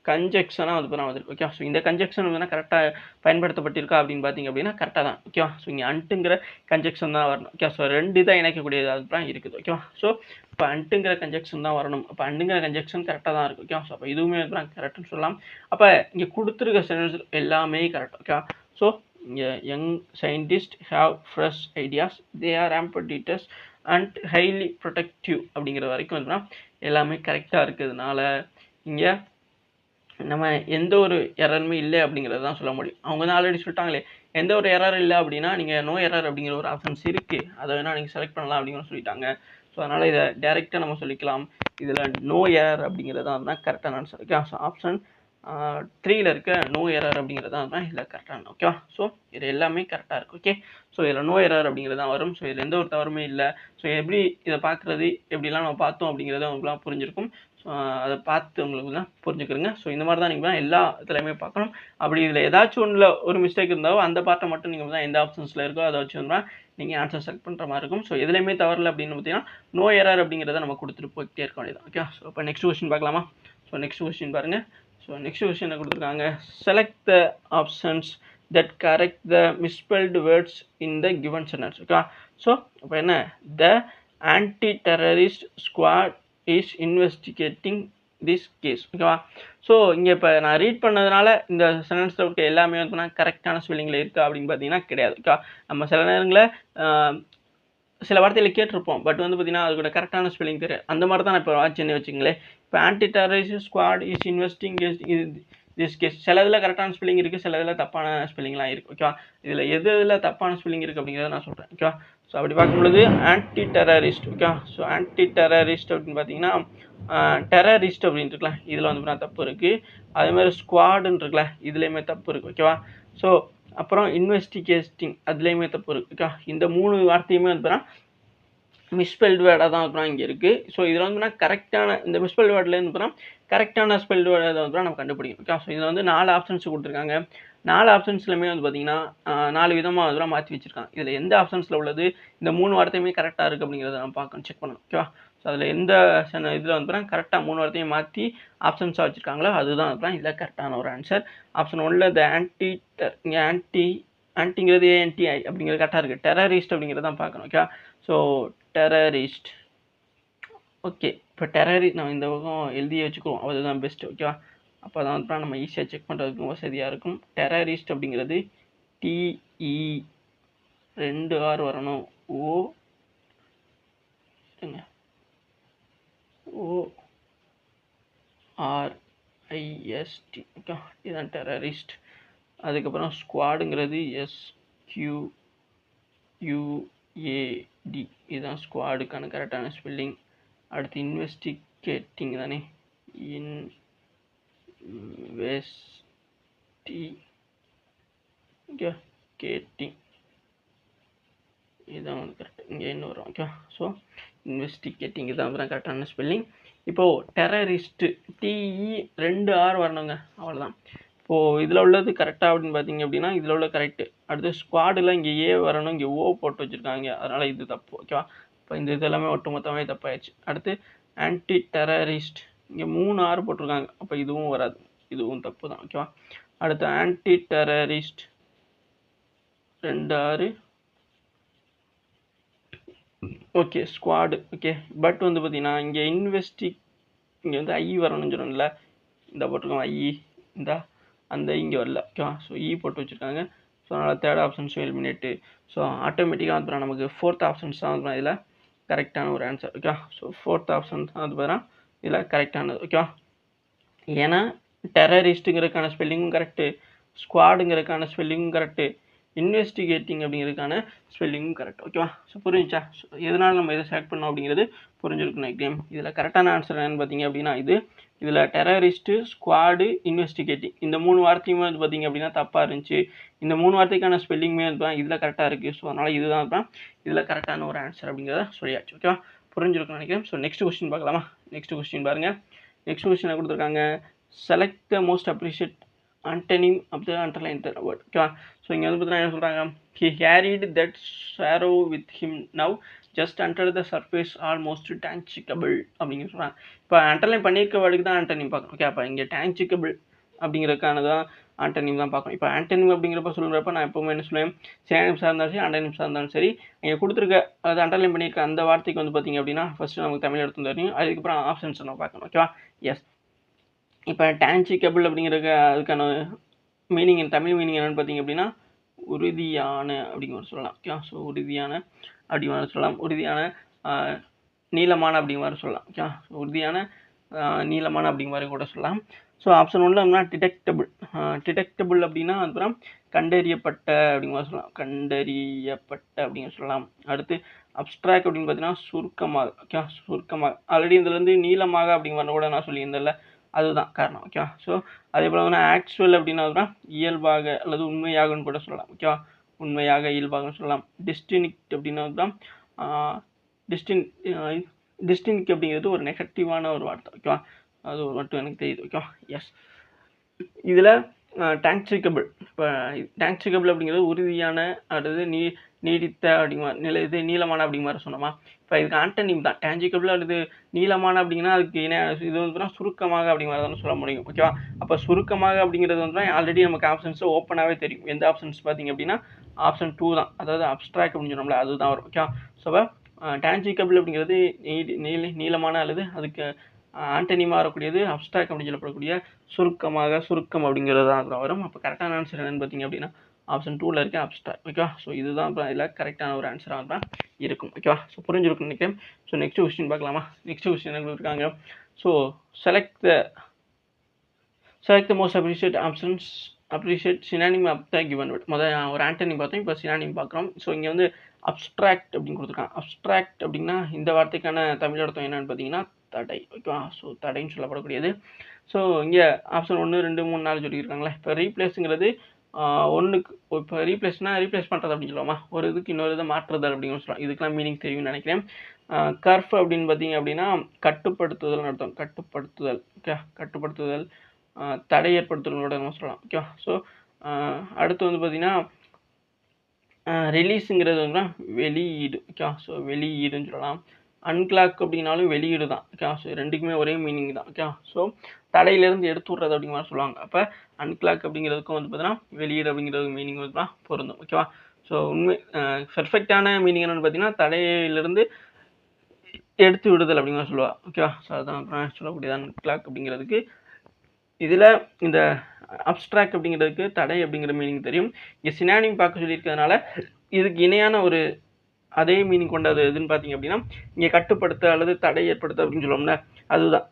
கன்ஜெக்ஷனாக வந்து பார்த்தா வந்துருக்கு ஓகே. ஸோ இந்த கன்ஜெக்ஷன் வந்து கரெக்டாக பயன்படுத்தப்பட்டிருக்கா அப்படின்னு பார்த்தீங்க அப்படின்னா கரெக்டாக தான் ஓகே. ஸோ இங்கே அண்ட்டுங்கிற கன்ஜெக்ஷன் தான் வரணும் ஓகே. ஸோ ரெண்டு தான் இணைக்கக்கூடியது அதுதான் இருக்குது ஓகே. ஸோ இப்போ அண்ட்டுங்கிற கன்ஜெக்ஷன் தான் வரணும். அப்போ அண்டுங்கிற கன்ஜெக்ஷன் கரெக்டாக தான் இருக்குது ஓகே. ஸோ அப்போ இதுவுமே கரெக்டுன்னு சொல்லலாம். அப்போ இங்கே கொடுத்துருக்க சென்டென்ஸ் எல்லாமே கரெக்ட் ஓகே. ஸோ இங்கே young scientist have fresh ideas, they are ambitious and highly productive அப்படிங்கிற வரைக்கும் வந்துன்னா எல்லாமே கரெக்டாக இருக்கிறதுனால இங்கே நம்ம எந்த ஒரு எரருமே இல்லை அப்படிங்கிறது தான் சொல்ல முடியும். அவங்க தான் ஆல்ரெடி சொல்லிட்டாங்களே எந்த ஒரு எரர் இல்லை அப்படின்னா நீங்கள் நோ எரர் அப்படிங்கிற ஒரு ஆப்ஷன்ஸ் இருக்குது, அதை வேணால் நீங்கள் செலக்ட் பண்ணலாம் அப்படிங்கிற சொல்லிட்டாங்க. ஸோ அதனால் இதை டேரெக்டாக நம்ம சொல்லிக்கலாம். இதில் நோ எரர் அப்படிங்கிறது தான் கரெக்டான ஆன்சர் ஓகே. ஸோ ஆப்ஷன் 3ல் இருக்க நோ எரர் அப்படிங்கிறது தான் இதில் கரெக்டான ஓகே. ஸோ இது எல்லாமே கரெக்டாக இருக்குது ஓகே. ஸோ இதில் நோ எரர் அப்படிங்கிறது தான் வரும். ஸோ இதில் எந்த ஒரு தவறுமே இல்லை. ஸோ எப்படி இதை பார்க்குறது எப்படிலாம் நம்ம பார்த்தோம் அப்படிங்கிறத உங்களுக்குலாம் புரிஞ்சிருக்கும். ஸோ அதை பார்த்து உங்களுக்கு தான் புரிஞ்சுக்கிறங்க. ஸோ இந்த மாதிரி தான் நீங்கள் எல்லா இதுலையுமே பார்க்கணும். அப்படி இதில் ஏதாச்சும் ஒன்றில் ஒரு மிஸ்டேக் இருந்தாலும் அந்த பார்ட்டை மட்டும் நீங்கள் தான் எந்த ஆப்ஷன்ஸில் இருக்கோ அதை வச்சு வந்தால் நீங்கள் ஆன்சர் செலக்ட் பண்ணுற மாதிரி இருக்கும். ஸோ எதுலையுமே தவறல அப்படின்னு பார்த்தீங்கன்னா நோ எரர் அப்படிங்கிறத நம்ம கொடுத்துட்டு போய்கிட்டே இருக்க வேண்டியது ஓகே. ஸோ இப்போ நெக்ஸ்ட் கொஸ்டின் பார்க்கலாமா. ஸோ நெக்ஸ்ட் கொஸ்டின் பாருங்கள். ஸோ நெக்ஸ்ட் கொஸ்டின் கொடுத்துருக்காங்க. Select the options that correct the misspelled words in the given sentence okay. So இப்போ என்ன the anti terrorist squad is investigating this case ஓகேவா. So இங்கே இப்போ நான் read பண்ணதுனால இந்த சென்டென்ஸில் இருக்க எல்லாமே வந்து கரெக்டான ஸ்பெல்லிங்கில் இருக்கா அப்படின்னு பார்த்தீங்கன்னா கிடையாது ஓகே. நம்ம சில நேரங்களில் சில வார்த்தையில் கேட்டிருப்போம், பட் வந்து பார்த்தீங்கன்னா அதோட கரெக்டான ஸ்பெல்லிங் தெரியாது. அந்த மாதிரி தான் நான் இப்போ வாட்சின்னு வச்சுங்களேன். இப்போ anti terrorist squad is investing this case சில இதில் கரெக்டான ஸ்பெல்லிங் இருக்குது, சில இதில் தப்பான ஸ்பெல்லிங்லாம் இருக்குது ஓகேவா. இதில் எதில் தப்பான ஸ்பெல்லிங் இருக்குது அப்படிங்கிறத நான் சொல்கிறேன் ஓகேவா. ஸோ அப்படி பார்க்கும்பொழுது anti terrorist okay. So anti terrorist அப்படின்னு பார்த்தீங்கன்னா டெரரிஸ்ட் அப்படின்னு இருக்குல்ல இதில் வந்து தப்பு இருக்குது. அதேமாதிரி ஸ்குவாடுன்னு இருக்குல்ல இதுலேயுமே தப்பு இருக்குது ஓகேவா. ஸோ அப்புறம் இன்வெஸ்டிகேட்டிங் அதுலேயுமே தப்பு இருக்குது ஓகே. இந்த 3 வார்த்தையுமே வந்து மிஸ்பெல்டு வேர்டாக தான் வந்து இங்கே இருக்குது. ஸோ இதில் வந்து கரெக்டான இந்த மிஸ்பெல்டு வேர்ட்லேருந்து பார்த்தீங்கன்னா கரெக்டான ஸ்பெல்டு வேர்டை வந்து நம்ம கண்டுபிடிக்கணும் ஓகே. ஸோ இதில் வந்து 4 ஆப்ஷன்ஸ் கொடுத்துருக்காங்க. 4 ஆப்ஷன்ஸ்லையுமே வந்து பார்த்தீங்கன்னா 4 விதமாக அதெல்லாம் மாற்றி வச்சுருக்காங்க. இதில் எந்த ஆப்ஷன்ஸில் உள்ளது இந்த 3 வார்த்தையுமே கரெக்டாக இருக்குது அப்படிங்கிறத நம்ம பார்க்கணும், செக் பண்ணணும் ஓகேவா. ஸோ அதில் எந்த இதில் வந்து கரெக்டாக 3 வார்த்தையும் மாற்றி ஆப்ஷன்ஸாக வச்சுருக்காங்களோ அதுதான் அதுதான் இதில் கரெக்டான ஒரு ஆன்சர். ஆப்ஷன் 1ல் த ஆன்டிங்கிறது ஏஎன்டிஐ அப்படிங்கிறது கரெக்டாக இருக்குது. டெரரிஸ்ட் அப்படிங்கிறது தான் பார்க்கணும் ஓகே. So terrorist okay. இப்போ நம்ம இந்த பக்கம் எழுதியே வச்சுக்குவோம், அதுதான் பெஸ்ட் ஓகேவா. அப்போ தான் வந்து நம்ம ஈஸியாக செக் பண்ணுறதுக்கும் வசதியாக இருக்கும். டெரரிஸ்ட் அப்படிங்கிறது டிஇ 2 ஆர் வரணும், ORIST ஓகே. இதுதான் டெரரிஸ்ட். அதுக்கப்புறம் ஸ்குவாடுங்கிறது SQUAD இதுதான் ஸ்குவாடுக்கான கரெக்டான ஸ்பெல்லிங். அடுத்து இன்வெஸ்டிகேட்டிங் தானே, இன்வெஸ்டிகேட்டிங் இதுதான் வந்து கரெக்ட். இங்கே என்ன வரும் ஓகே. ஸோ இன்வெஸ்டிகேட்டிங் இதுதான் கரெக்டான ஸ்பெல்லிங். இப்போது டெரரிஸ்ட்டு டிஇ 2 ஆர் வரணுங்க, அவ்வளோதான். இப்போது இதில் உள்ளது கரெக்டாக அப்படின்னு பார்த்தீங்க அப்படின்னா இதில் உள்ள கரெக்டு. அடுத்து ஸ்குவாடில் இங்கே ஏ வரணும், இங்கே ஓ போட்டு வச்சுருக்காங்க, அதனால் இது தப்பு ஓகேவா. இப்போ இந்த இதெல்லாமே ஒட்டு மொத்தமே தப்பாயிடுச்சு. அடுத்து ஆன்டி டெரரிஸ்ட் இங்கே 3 ஆறு போட்டிருக்காங்க, அப்போ இதுவும் வராது, இதுவும் தப்பு தான். ஓகேவா. அடுத்து ஆன்டி டெரரிஸ்ட் 2 ஆறு. Okay squad. ஓகே பட் வந்து பார்த்தீங்கன்னா இங்கே இங்கே வந்து ஐ வரணும்னு சொல்லணும்ல, இந்த போட்டிருக்கோம் ஐ, இந்த அந்த இங்கே வரல. ஓகேவா. ஸோ போட்டு வச்சுருக்காங்க. ஸோ அதனால் தேர்ட் ஆப்ஷன்ஸ் எலிமினேட்டு. ஸோ ஆட்டோமேட்டிக்காக வந்து நமக்கு ஃபோர்த் ஆப்ஷன்ஸ் தான் வந்து இதில் கரெக்டான ஒரு ஆன்சர். ஓகேவா. ஸோ ஃபோர்த் ஆப்ஷன் தான் வந்து பார்த்தீங்கன்னா இதில் கரெக்டானது. ஓகேவா. ஏன்னா டெரரிஸ்ட்டுங்கிறதுக்கான ஸ்பெல்லிங்கும் கரெக்டு, ஸ்குவாடுங்கிறதுக்கான ஸ்பெல்லிங்கும் கரெக்டு, இன்வெஸ்டிகேட்டிங் அப்படிங்கிறதுக்கான ஸ்பெல்லிங்கும் கரெக்ட். ஓகேவா. ஸோ புரிஞ்சா. ஸோ எதனால் நம்ம இதை செலக்ட் பண்ணோம் அப்படிங்கிறது புரிஞ்சிருக்கும் நினைக்கிறேன். இதில் கரெக்டான ஆன்சர் என்னன்னு பார்த்தீங்க அப்படின்னா இதில் டெரரிஸ்ட்டு, ஸ்குவாடு, இன்வெஸ்டிகேட்டிங் இந்த 3 வார்த்தையுமே வந்து பார்த்தீங்க அப்படின்னா தப்பாக இருந்துச்சு. இந்த 3 வார்த்தைக்கான ஸ்பெல்லிங்குமே வந்து இதில் கரெக்டாக இருக்குது. ஸோ அதனால் இதுதான் தான் இதில் கரெக்டான ஒரு ஆன்சர் அப்படிங்கிறத சொல்லியாச்சு. ஓகேவா. புரிஞ்சிருக்கும் நினைக்கிறேன். ஸோ நெக்ஸ்ட் கொஸ்டின் பார்க்கலாமா. நெக்ஸ்ட் கொஸ்டின் பாருங்கள். நெக்ஸ்ட் கொஸ்டினை கொடுத்துருக்காங்க. Select the most appreciate antonym of the underlined word. ஓகேவா. ஸோ இங்கே வந்து பார்த்தீங்கன்னா என்ன சொல்கிறாங்க, he carried that sorrow with him now just under the surface almost tangible அப்படிங்கிற சொல்கிறாங்க. இப்போ அண்டர்லைன் பண்ணியிருக்க வேர்டுக்கு தான் ஆண்டனிம் பார்க்கணும். ஓகே அப்போ இங்கே tangible அப்படிங்கிறதுக்கானதான் ஆண்டனிம் தான் பார்க்கணும். இப்போ ஆண்டனிம் அப்படிங்கிறப்ப சொல்கிறப்ப நான் எப்போவுமே என்ன சொல்லுவேன், சினானிம்ஸாக இருந்தாலும் சரி ஆண்டனிம்ஸாக இருந்தாலும் சரி, இங்கே கொடுத்துருக்க அது அண்டர்லைன் பண்ணியிருக்க அந்த வார்த்தைக்கு வந்து பார்த்தீங்க அப்படின்னா ஃபஸ்ட்டு நமக்கு தமிழ் எடுத்து தெரியும், அதுக்கப்புறம் ஆப்ஷன்ஸ் நம்ம பார்க்கணும். ஓகேவா. எஸ். இப்போ tangible அப்படிங்கிறதுக்கு அதுக்கான மீனிங் தமிழ் மீனிங் என்னென்னு பார்த்தீங்க அப்படின்னா உறுதியான அப்படிங்கிற சொல்லலாம். ஓகே. ஸோ உறுதியான அப்படிங்கிற சொல்லலாம், உறுதியான நீளமான அப்படிங்கிற மாதிரி சொல்லலாம். ஓகே. ஸோ உறுதியான நீளமான அப்படிங்கிற மாதிரி கூட சொல்லலாம். ஸோ ஆப்ஷன் 1 அப்படின்னா டிடெக்டபிள் அப்படின்னா அப்புறம் கண்டறியப்பட்ட அப்படிங்கிற மாதிரி சொல்லலாம், கண்டறியப்பட்ட அப்படிங்கிற சொல்லலாம். அடுத்து அப்ஸ்ட்ராக்ட் அப்படின்னு பார்த்தீங்கன்னா சுருக்கமாக. ஓகே. சுருக்கமாக ஆல்ரெடி இதுலேருந்து நீளமாக அப்படிங்கிற மாதிரி கூட நான் சொல்லியிருந்தேன்ல, அதுதான் காரணம். ஓகேவா. ஸோ அதே போல் வந்து ஆக்சுவல் அப்படின்னா இயல்பாக அல்லது உண்மையாகன்னு கூட சொல்லலாம். ஓகேவா. உண்மையாக இயல்பாகன்னு சொல்லலாம். டிஸ்டினிக்ட் அப்படின்னா தான் டிஸ்டினிக் அப்படிங்கிறது ஒரு நெகட்டிவான ஒரு வார்த்தை. ஓகேவா. அது மட்டும் எனக்கு தெரியுது. ஓகேவா. எஸ். இதில் tangible. இப்போ tangible அப்படிங்கிறது உறுதியான அல்லது நீடித்த அப்படிங்கிற இது நீளமான அப்படிங்கிற மாதிரி சொன்னோமா. இப்போ இதுக்கு ஆண்டனிம் தான் tangible அல்லது நீளமான அப்படிங்கன்னா அதுக்கு இது வந்து சுருக்கமாக அப்படிங்கிற மாதிரி தானே சொல்ல முடியும். ஓகேவா. அப்போ சுருக்கமாக அப்படிங்கிறது வந்து ஆல்ரெடி நமக்கு ஆப்ஷன்ஸ் ஓப்பனாகவே தெரியும். எந்த ஆப்ஷன்ஸ் பார்த்தீங்க அப்படின்னா ஆப்ஷன் 2 தான், அதாவது அப்ஸ்ட்ராக்ட் அப்படின்னு சொன்னோம்ல, அதுதான் வரும். ஓகேவா. ஸோ tangible அப்படிங்கிறது நீளமான அல்லது அதுக்கு ஆண்டனிமாக வரக்கூடியது அப்ஸ்ட்ராக்ட் அப்படின்னு சொல்லப்படக்கூடிய சுருக்கம் அப்படிங்கிறது தான் அதில் வரும். அப்போ கரெக்டான ஆன்சர் என்னென்னு பார்த்தீங்க அப்படின்னா ஆப்ஷன் 2ல் இருக்க அப்ஸ்ட்ராக்ட். ஓகேவா. ஸோ இதுதான் இப்போ இதில் கரெக்டான ஒரு ஆன்சராக தான் இருக்கும். ஓகேவா. ஸோ புரிஞ்சிருக்குன்னு நினைக்கிறேன். ஸோ நெக்ஸ்ட் கொஸ்டின் பார்க்கலாமா. நெக்ஸ்ட் கொஸ்டின் என்ன கொடுத்துருக்காங்க. So select the most appreciate synonym of the given word. முதல் ஒரு ஆண்டனிம் பார்த்தோம், இப்போ சினானிம் பார்க்குறோம். ஸோ இங்கே வந்து அப்ஸ்ட்ராக்ட் அப்படின்னு கொடுத்துருக்காங்க. அப்ஸ்ட்ராக்ட் அப்படின்னா இந்த வார்த்தைக்கான தமிழ் அர்த்தம் என்னென்னு பார்த்தீங்கன்னா தடை. ஓகேவா. ஸோ தடைன்னு சொல்லப்படக்கூடியது. ஸோ இங்கே ஆப்ஷன் 1 2 3 4 சொல்லியிருக்காங்களே. இப்போ ரீப்ளேஸுங்கிறது ஒன்றுக்கு இப்போ ரீப்ளேஸ் பண்ணுறது அப்படின்னு சொல்லுவோமா, ஒரு இதுக்கு இன்னொரு இதை மாற்றுதல் அப்படின்னு சொல்லலாம். இதுக்கெல்லாம் மீனிங் தெரியும்னு நினைக்கிறேன். கர்ஃப் அப்படின்னு பார்த்தீங்க அப்படின்னா கட்டுப்படுத்துதல்னு அர்த்தம். கட்டுப்படுத்துதல். ஓகே. கட்டுப்படுத்துதல் தடை ஏற்படுத்துதலோட நம்ம சொல்லலாம். ஓகேவா. ஸோ அடுத்து வந்து பார்த்தீங்கன்னா ரிலீஸுங்கிறது வந்து வெளியீடு. ஓகேவா. ஸோ வெளியீடுன்னு சொல்லலாம். அன்கிளாக் அப்படின்னாலும் வெளியீடு தான். ஓகேவா. ஸோ ரெண்டுக்குமே ஒரே மீனிங் தான். ஓகேவா. ஸோ தடையிலேருந்து எடுத்து விட்றது அப்படிங்கிற மாதிரி சொல்லுவாங்க. அப்போ அன்கிளாக் அப்படிங்கிறதுக்கும் வந்து பார்த்தீங்கன்னா வெளியீடு அப்படிங்கிறது மீனிங் வந்து தான் பொருந்தும். ஓகேவா. ஸோ உண்மை பெர்ஃபெக்டான மீனிங் என்னென்னு பார்த்தீங்கன்னா தடையிலிருந்து எடுத்து விடுதல் அப்படிங்கிற சொல்லுவா. ஓகேவா. ஸோ அதுதான் சொல்லக்கூடியது அன்கிளாக் அப்படிங்கிறதுக்கு. இதில் இந்த அப்ஸ்ட்ராக்ட் அப்படிங்கிறதுக்கு தடை அப்படிங்கிற மீனிங் தெரியும். இங்கே சினானிம் பார்க்க சொல்லியிருக்கிறதுனால இதுக்கு இணையான ஒரு அதே மீனிங் கொண்டது எதுன்னு பார்த்தீங்க அப்படின்னா இங்கே கட்டுப்படுத்த அல்லது தடை ஏற்படுத்த அப்படின்னு சொல்லுவோம்ல, அதுதான்.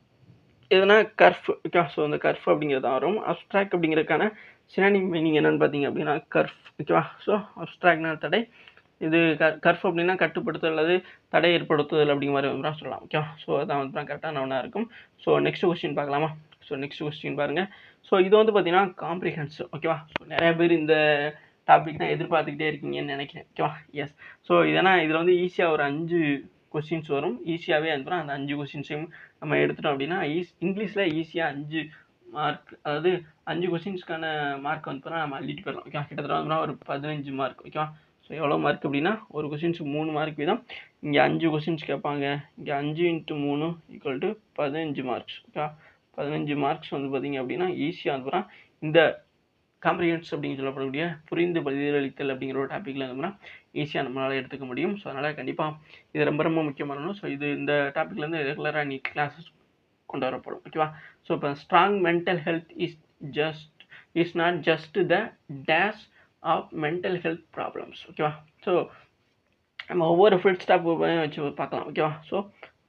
எதுனா கர்ஃப். ஓகே. ஸோ அந்த கர்ஃப் அப்படிங்கிறது தான் வரும். அப்ஸ்ட்ராக்ட் அப்படிங்கிறதுக்கான சினானிம் மீனிங் என்னென்னு பார்த்தீங்க அப்படின்னா கர்ஃப். ஓகேவா. ஸோ அப்ஸ்ட்ராக்ட்னா தடை, இது கர்ஃப் அப்படின்னா கட்டுப்படுத்தல் அல்லது தடை ஏற்படுத்துதல் அப்படிங்கிற மாதிரி வந்து சொல்லலாம். ஓகேவா. ஸோ அதான் வந்து கரெக்டான ஒன்றா இருக்கும். ஸோ நெக்ஸ்ட் கொஸ்டின் பார்க்கலாமா. ஸோ நெக்ஸ்ட் கொஸ்டின் பாருங்கள். ஸோ இது வந்து பார்த்தீங்கன்னா காம்ப்ரிஹென்சிவ். ஓகேவா. ஸோ நிறைய பேர் இந்த டாபிக் தான் எதிர்பார்த்துக்கிட்டே இருக்கீங்கன்னு நினைக்கிறேன். ஓகேவா. எஸ். ஸோ இதனால் இதில் வந்து ஈஸியாக ஒரு 5 கொஸ்டின்ஸ் வரும். ஈஸியாகவே அனுப்புகிறோம். அந்த 5 கொஸ்டின்ஸையும் நம்ம எடுத்துட்டோம் அப்படின்னா இங்கிலீஷில் ஈஸியாக 5 மார்க், அதாவது 5 கொஸ்டின்ஸ்க்கான மார்க் வந்து நம்ம அள்ளிட்டு போயிடலாம். ஓகேவா. கிட்டத்தட்ட வந்து ஒரு 15 மார்க். ஓகேவா. ஸோ எவ்வளோ மார்க் அப்படின்னா ஒரு கொஸ்டின்ஸுக்கு 3 மார்க் வீதம். இங்கே 5 கொஸ்டின்ஸ் கேட்பாங்க. இங்கே 5 × 3 = 15 மார்க்ஸ். ஓகே, 15 மார்க்ஸ் வந்து பார்த்தீங்க அப்படின்னா ஈஸியாக வந்து இந்த காம்ப்ரிஹென்ஸ் அப்படின்னு சொல்லப்படக்கூடிய புரிந்து பதிலளித்தல் அப்படிங்கிற ஒரு டாப்பிக்கில் இருந்தோம்னா ஈஸியாக நம்மளால் எடுத்துக்க முடியும். ஸோ அதனால் கண்டிப்பாக இது ரொம்ப ரொம்ப முக்கியமானணும். ஸோ இந்த டாப்பிக்லேருந்து ரெகுலராக நீ கிளாஸஸ் கொண்டு வரப்படும். ஓகேவா? ஸோ இப்போ strong mental health is not just the dash of mental health problems. ஓகேவா? ஸோ நம்ம ஒவ்வொரு ஃபுல் ஸ்டாப் வச்சு பார்க்கலாம். ஓகேவா? ஸோ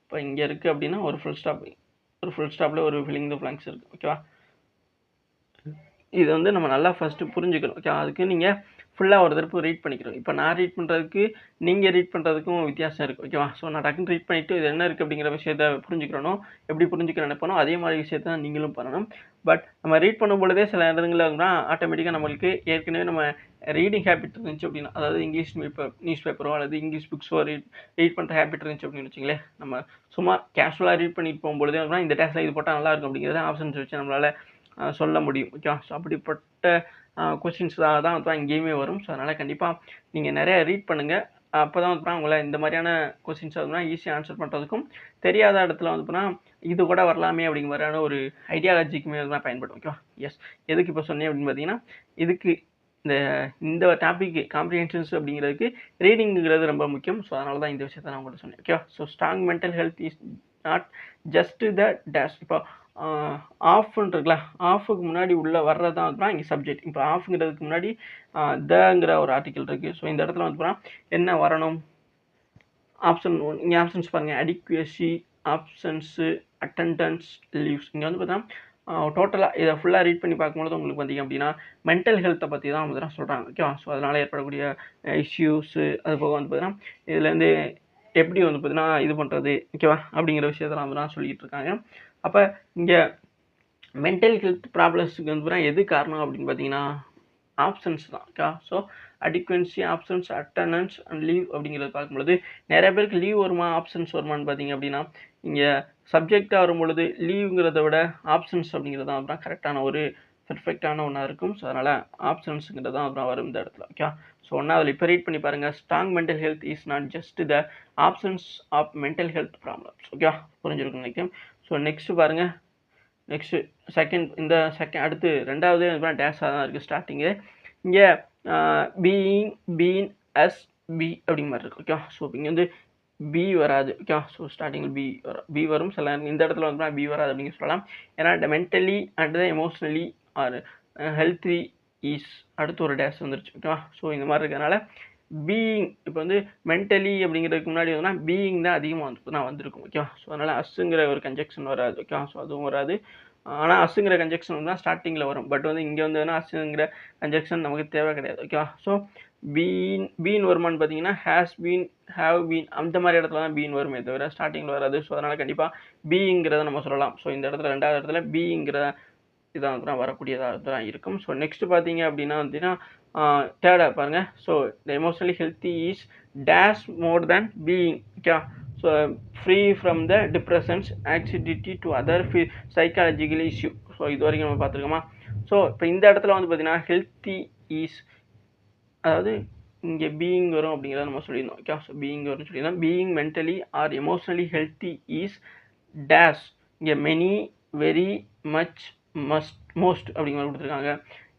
இப்போ இங்கே இருக்குது அப்படின்னா ஒரு ஃபுல் ஸ்டாப்பில் ஒரு ஃபில்லிங் த பிளாங்க்ஸ் இருக்குது. ஓகேவா? இது வந்து நம்ம நல்லா ஃபஸ்ட்டு புரிஞ்சுக்கணும். ஓகே, அதுக்கு நீங்கள் ஃபுல்லாக ஒரு தடவை ரீட் பண்ணிக்கணும். இப்போ நான் ரீட் பண்ணுறதுக்கு நீங்கள் ரீட் பண்ணுறதுக்கும் வித்தியாசம் இருக்குது. ஓகேவா? ஸோ நான் டக்குன்னு ரீட் பண்ணிவிட்டு இது என்ன இருக்குது அப்படிங்கிற விஷயத்த புரிஞ்சுக்கிறணும். எப்படி புரிஞ்சுக்க நினைப்பனோ அதே மாதிரி விஷயத்த தான் நீங்களும் பண்ணணும். பட் நம்ம ரீட் பண்ணும் பொழுதே சில இடங்களில் இருந்தால் ஆட்டோமேட்டிக்காக நம்மளுக்கு ஏற்கனவே நம்ம ரீடிங் ஹேபிட் இருந்துச்சு அப்படின்னா, அதாவது இங்கிலீஷ் நியூஸ் பேப்பரோ அல்லது இங்கிலீஷ் புக்ஸோ ரீட் பண்ணுற ஹேபிட் இருந்துச்சு அப்படின்னு வச்சுங்களேன், நம்ம சும்மா கேஷுவலாக ரீட் பண்ணிட்டு போகும்பொழுதே இந்த டேஸில் இது போட்டால் நல்லா இருக்கும் அப்படிங்கிறத ஆப்ஷன்ஸ் வச்சு நம்மளால் சொல்ல முடியும். ஓகே, ஸோ அப்படிப்பட்ட கொஸ்டின்ஸ் தான் இங்கேயுமே வரும். ஸோ அதனால் கண்டிப்பாக நீங்கள் நிறைய ரீட் பண்ணுங்கள். அப்போ தான் உங்களை இந்த மாதிரியான கொஸ்டின்ஸ் ஈஸியாக ஆன்சர் பண்ணுறதுக்கும், தெரியாத இடத்துல இது கூட வரலாமே அப்படிங்கிற மாதிரியான ஒரு ஐடியாலஜிக்குமே பயன்படும். ஓகேவா? எஸ், எதுக்கு இப்போ சொன்னேன் அப்படின்னு பார்த்தீங்கன்னா, இதுக்கு இந்த டாபிக் காம்ப்ரிஹென்ஷன்ஸ் அப்படிங்கிறதுக்கு ரீடிங்கிறது ரொம்ப முக்கியம். ஸோ அதனால தான் இந்த விஷயத்தை நான் உங்கள்கிட்ட சொன்னேன். ஓகேவா? So strong mental health is not just the dash. இப்போ ஆஃப்னு இருக்குல்ல, ஆஃபுக்கு முன்னாடி உள்ளே வர்றதான் இங்கே சப்ஜெக்ட். இப்போ ஆஃப்ங்கிறதுக்கு முன்னாடி தங்கிற ஒரு ஆர்டிக்கல் இருக்குது. ஸோ இந்த இடத்துல என்ன வரணும்? இங்கே ஆப்ஷன்ஸ் பாருங்கள். அடிக்குவசி, ஆப்ஷன்ஸு, அட்டெண்டன்ஸ், லீவ்ஸ். இங்கே வந்து பார்த்தீங்கன்னா டோட்டலாக இதை ஃபுல்லாக ரீட் பண்ணி பார்க்கும்போது உங்களுக்கு பார்த்தீங்க அப்படின்னா மென்டல் ஹெல்த்தை பற்றி தான் வந்து சொல்கிறாங்க. ஓகேவா? ஸோ அதனால் ஏற்படக்கூடிய இஷ்யூஸு, அது போக வந்து பார்த்தீங்கன்னா இதுலேருந்து எப்படி வந்து பார்த்தீங்கன்னா இது பண்ணுறது, ஓகேவா, அப்படிங்கிற விஷயத்தெல்லாம் தான் சொல்லிகிட்டு இருக்காங்க. அப்போ இங்கே மென்டல் ஹெல்த் ப்ராப்ளம்ஸுக்கு வந்து எது காரணம் அப்படின்னு பார்த்தீங்கன்னா ஆப்ஷன்ஸ் தான். Okay, so adequacy, options, attendance and leave அப்படிங்கிறத பார்க்கும்பொழுது நிறைய பேருக்கு லீவ் வருமா ஆப்ஷன்ஸ் வருமானு பார்த்தீங்க அப்படின்னா, இங்கே சப்ஜெக்டாக வரும்பொழுது லீவுங்கிறத விட ஆப்ஷன்ஸ் அப்படிங்கிறது தான் அப்புறம் கரெக்டான ஒரு பெர்ஃபெக்டான ஒன்றா இருக்கும். ஸோ அதனால் ஆப்ஷன்ஸுங்கிறது தான் அப்புறம் வரும் இந்த இடத்துல. ஓகே, ஸோ ஒன்றாவது இப்போ ரீட் பண்ணி பாருங்கள். Strong mental health is not just the options of mental health problems. Okay, புரிஞ்சிருக்கும் நினைக்கிறேன். ஸோ நெக்ஸ்ட்டு பாருங்கள். நெக்ஸ்ட்டு அடுத்து ரெண்டாவது டேஷாக தான் இருக்குது ஸ்டார்டிங்கு. இங்கே பீன் அஸ் பி அப்படிங்கிற மாதிரி இருக்குது. ஓகே, ஸோ இங்கே வந்து பி வராது. ஓகே, ஸோ ஸ்டார்டிங்கில் பி வரும். சில இந்த இடத்துல வந்து பி வராது அப்படின்னு சொல்லலாம். ஏன்னா mentally and emotionally R healthy is அடுத்து ஒரு டேஷ் வந்துருச்சு. ஓகேவா? ஸோ இந்த மாதிரி இருக்கிறதுனால பீயிங் இப்போ வந்து மென்டலி அப்படிங்கிறதுக்கு முன்னாடி பீயிங் தான் அதிகமாக வந்திருக்கும். ஓகேவா? ஸோ அதனால் அஸ்ஸுங்கிற ஒரு கன்ஜெக்ஷன் வராது. ஓகேவா? ஸோ அதுவும் வராது. ஆனால் அஸ்ஸுங்கிற கன்ஜெக்ஷன் தான் ஸ்டார்டிங்கில் வரும். பட் வந்து இங்கே வந்து அஸ்ஸுங்கிற கன்ஜெக்ஷன் நமக்கு தேவை கிடையாது. ஓகேவா? ஸோ பீன் வருமானு பார்த்தீங்கன்னா ஹேஸ் பீன், ஹேவ் பீன் அந்த மாதிரி இடத்துல தான் பீன் வருமே தவிர ஸ்டார்டிங்கில் வராது. ஸோ அதனால் கண்டிப்பாக பீங்கிறத நம்ம சொல்லலாம். ஸோ இந்த இடத்துல ரெண்டாவது இடத்துல பீங்கிற இதான் வரக்கூடியதாக தான் இருக்கும். ஸோ நெக்ஸ்ட் பார்த்தீங்க அப்படின்னா தேர்டாக பாருங்கள். So the emotionally healthy is dash more than being. Okay, so free from the depressions, acidity to other psychological issue. So இது வரைக்கும் நம்ம பார்த்துருக்கோமா? ஸோ இப்போ இந்த இடத்துல வந்து பார்த்தீங்கன்னா ஹெல்த்தி இஸ், அதாவது இங்கே பீயிங் வரும் அப்படிங்கிறத நம்ம சொல்லியிருந்தோம். ஓகே, ஸோ பீயிங் வரும்னு சொல்லியிருந்தோம். Being mentally or emotionally healthy is dash. இங்கே மெனி, வெரி, மச், மோஸ்ட் அப்படிங்கிற மாதிரி கொடுத்துருக்காங்க.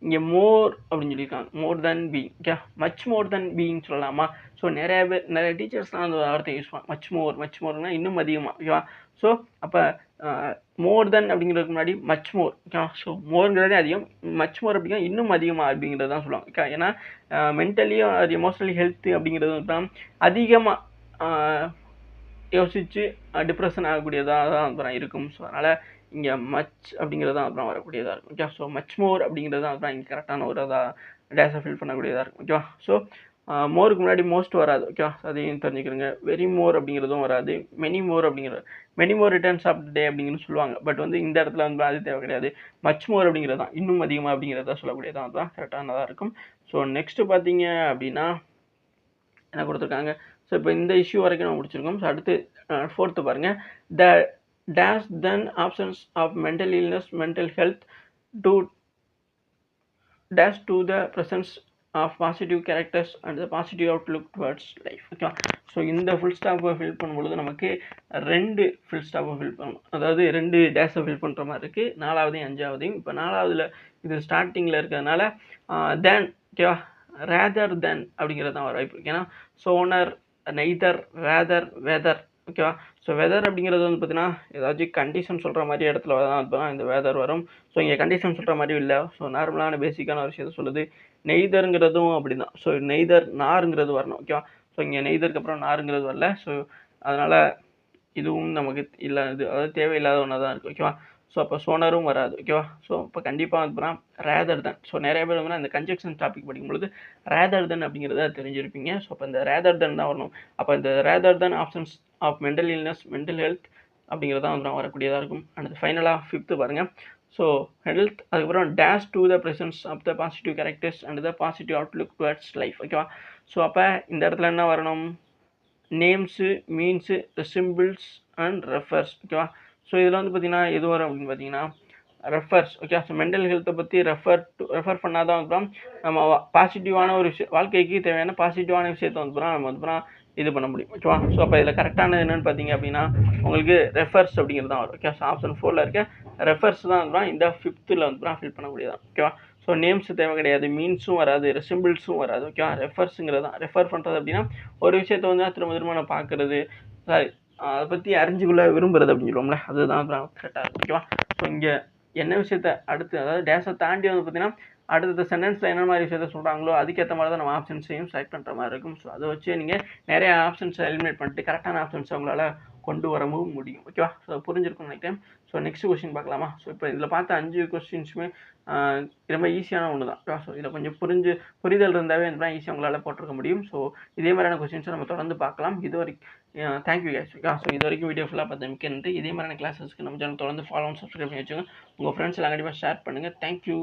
இங்கே மோர் அப்படின்னு சொல்லியிருக்காங்க. More than being. Okay, much more than being சொல்லலாமா? ஸோ நிறைய டீச்சர்ஸ்லாம் அந்த வார்த்தை யூஸ் பண்ணுவாங்க. மச் மோர்னா இன்னும் அதிகமாக. ஓகேவா? ஸோ அப்போ மோர் தென் அப்படிங்கிறதுக்கு முன்னாடி மச் மோர். ஓகே, ஸோ மோர்ங்கிறதே அதிகம், மச் மோர் அப்படின்னா இன்னும் அதிகமாக அப்படிங்கிறது தான் சொல்லுவாங்க. ஓகே, ஏன்னா மென்டலியும் அது எமோஷனலி ஹெல்த்து அப்படிங்கிறது தான் அதிகமாக யோசித்து டிப்ரெஷன் ஆகக்கூடியதாக தான் அப்புறம் இருக்கும். ஸோ அதனால் இங்கே மச் அப்படிங்கிறது தான் அப்புறம் வரக்கூடியதாக இருக்கும். ஓகே, ஸோ மச் மோர் அப்படிங்கிறது தான் அப்புறம் இங்கே கரெக்டான ஒரு டேஸை ஃபில் பண்ணக்கூடியதாக இருக்கும். ஓகேவா? ஸோ மோருக்கு முன்னாடி மோஸ்ட் வராது. ஓகேவா? அதையும் தெரிஞ்சுக்கிறேங்க. வெரி மோர் அப்படிங்கிறதும் வராது. மெனி மோர் அப்படிங்கிறது, மெனி மோர் ரிட்டர்ன்ஸ் ஆஃப் டே அப்படிங்கிறது சொல்லுவாங்க. பட் வந்து இந்த இடத்துல வந்து அது தேவை கிடையாது. மச் மோர் அப்படிங்கிறது தான் இன்னும் அதிகமாக அப்படிங்கிறத சொல்லக்கூடியதான் தான் கரெக்டானதாக இருக்கும். ஸோ நெக்ஸ்ட்டு பார்த்தீங்க அப்படின்னா என்ன கொடுத்துருக்காங்க? ஸோ இப்போ இந்த இஷ்யூ வரைக்கும் நம்ம முடிச்சிருக்கோம். ஸோ அடுத்து ஃபோர்த்து பாருங்கள். The dash than options of mental illness, mental health to dash to the presence of positive characters and the positive outlook towards life. ஓகேவா? ஸோ இந்த ஃபுல் ஸ்டாப்பை ஃபில் பண்ணும்பொழுது நமக்கு 2 ஃபுல் ஸ்டாப்பை ஃபில் பண்ணணும். அதாவது 2 டேஷை ஃபில் பண்ணுற மாதிரி இருக்குது, 4வதையும் 5வதையும். இப்போ 4வதுல இது ஸ்டார்டிங்கில் இருக்கிறதுனால தேன், ஓகேவா, ரேதர் தென் அப்படிங்கிறது தான் வர வாய்ப்பு இருக்குது. ஏன்னா சோனர், நெய்தர், ரேதர், வெதர். ஓகேவா? ஸோ வெதர் அப்படிங்கிறது வந்து பார்த்தீங்கன்னா ஏதாச்சும் கண்டிஷன் சொல்கிற மாதிரி இடத்துல தான் இந்த வெதர் வரும். ஸோ இங்கே கண்டிஷன் சொல்கிற மாதிரியும் இல்லை. ஸோ நார்மலான பேசிக்கான ஒரு விஷயத்தை சொல்லுது. நெய்தருங்கிறதும் அப்படி தான். ஸோ நெய்தர், நாருங்கிறது வரணும். ஓகேவா? ஸோ இங்கே நெய்தருக்கு அப்புறம் நாருங்கிறது வரல. ஸோ அதனால் இதுவும் நமக்கு இல்லை, இது அதாவது தேவையில்லாத ஒன்றா தான் இருக்குது. ஓகேவா? ஸோ அப்போ சோனரும் வராது. ஓகேவா? ஸோ இப்போ கண்டிப்பாக வந்து ரேதர் தென். ஸோ நிறைய பேர் வந்து இந்த கன்ஜெக்ஷன் டாபிக் படிக்கும்பொழுது ரேதர் தென் அப்படிங்கிறத தெரிஞ்சிருப்பீங்க. ஸோ அப்போ இந்த ரேதர் தென் தான் வரணும். அப்போ இந்த rather than options of mental illness, mental health அப்படிங்கிறது தான் வந்து வரக்கூடியதாக இருக்கும். அண்ட் ஃபைனலாக 5th பாருங்கள். ஸோ ஹெல்த், அதுக்கப்புறம் dash to the presence of the positive characters and the positive outlook towards life. ஓகேவா? ஸோ அப்போ இந்த இடத்துல என்ன வரணும்? Names, means, symbols and refers. ஓகேவா? ஸோ இதில் வந்து பார்த்தீங்கன்னா எது வரும் அப்படின்னு பார்த்தீங்கன்னா ரெஃபர்ஸ். ஓகே? ஸோ மென்டல் ஹெல்த்தை பற்றி ரெஃபர் பண்ணால் தான் வந்து நம்ம பாசிட்டிவான ஒரு விஷயம், வாழ்க்கைக்கு தேவையான பாசிட்டிவான விஷயத்தை வந்து நம்ம வந்து இது பண்ண முடியும். ஓகேவா? ஸோ அப்போ இதில் கரெக்டானது என்னென்னு பார்த்தீங்க அப்படின்னா உங்களுக்கு ரெஃபர்ஸ் அப்படிங்கிறது தான் வரும். ஓகே? ஸோ ஆப்ஷன் 4ல் இருக்க ரெஃபர்ஸ் தான் வந்து இந்த 5th வந்து ஃபில் பண்ணக்கூடியதான். ஓகேவா? ஸோ நேம்ஸ் தேவை கிடையாது, மீன்ஸும் வராது, சிம்பிள்ஸும் வராது. ஓகேவா? ரெஃபர்ஸுங்கிறது தான். ரெஃபர் பண்ணுறது அப்படின்னா ஒரு விஷயத்தை வந்து திரும்ப திரும்ப நான் பார்க்குறது, சாரி அதை பற்றி அறிஞ்சிக்குள்ள விரும்புறது அப்படின்னு சொல்லுவோம்ல, அதுதான் கரெக்டாக இருக்கும். ஓகேவா? ஸோ இங்கே என்ன விஷயத்த அடுத்து, அதாவது டேஷை தாண்டி வந்து பார்த்தீங்கன்னா அடுத்த சென்டென்ஸில் என்ன மாதிரி விஷயத்த சொல்கிறாங்களோ அதுக்கேற்ற மாதிரி தான் நம்ம ஆப்ஷன்ஸையும் செலக்ட் பண்ணுற மாதிரி இருக்கும். ஸோ அதை வச்சு நீங்கள் நிறைய ஆப்ஷன்ஸை எலிமினேட் பண்ணிட்டு கரெக்டான ஆப்ஷன்ஸை உங்களால் கொண்டு வரவும் முடியும். ஓகேவா? ஸோ புரிஞ்சிருக்கும்னு நினைக்கிறேன். ஸோ நெக்ஸ்ட் கொஸ்டின் பார்க்கலாமா? ஸோ இப்போ இதில் பார்த்த 5 கொஸ்டின்ஸுமே ரொம்ப ஈஸியான ஒன்று தான். ஸோ இதில் கொஞ்சம் புரிதல் இருந்தாவே வந்து ஈஸியாக உங்களால் போட்டிருக்க முடியும். ஸோ இதே மாதிரியான கொஸ்டின்ஸை நம்ம தொடர்ந்து பார்க்கலாம். இது வரைக்கும் தேங்க்யூ கேஸ். ஸோ இது வரைக்கும் வீடியோ ஃபுல்லாக பார்த்து மிக்க நன்றி. இதே மாதிரியான கிளாஸஸ்க்கு நம்ம சேனல் தொடர்ந்து ஃபாலோ சப்ஸ்கிரைப் பண்ணி வச்சுக்கோங்க. உங்கள் ஃப்ரெண்ட்ஸ் எல்லாம் கண்டிப்பாக ஷேர் பண்ணுங்கள். தேங்க்யூ.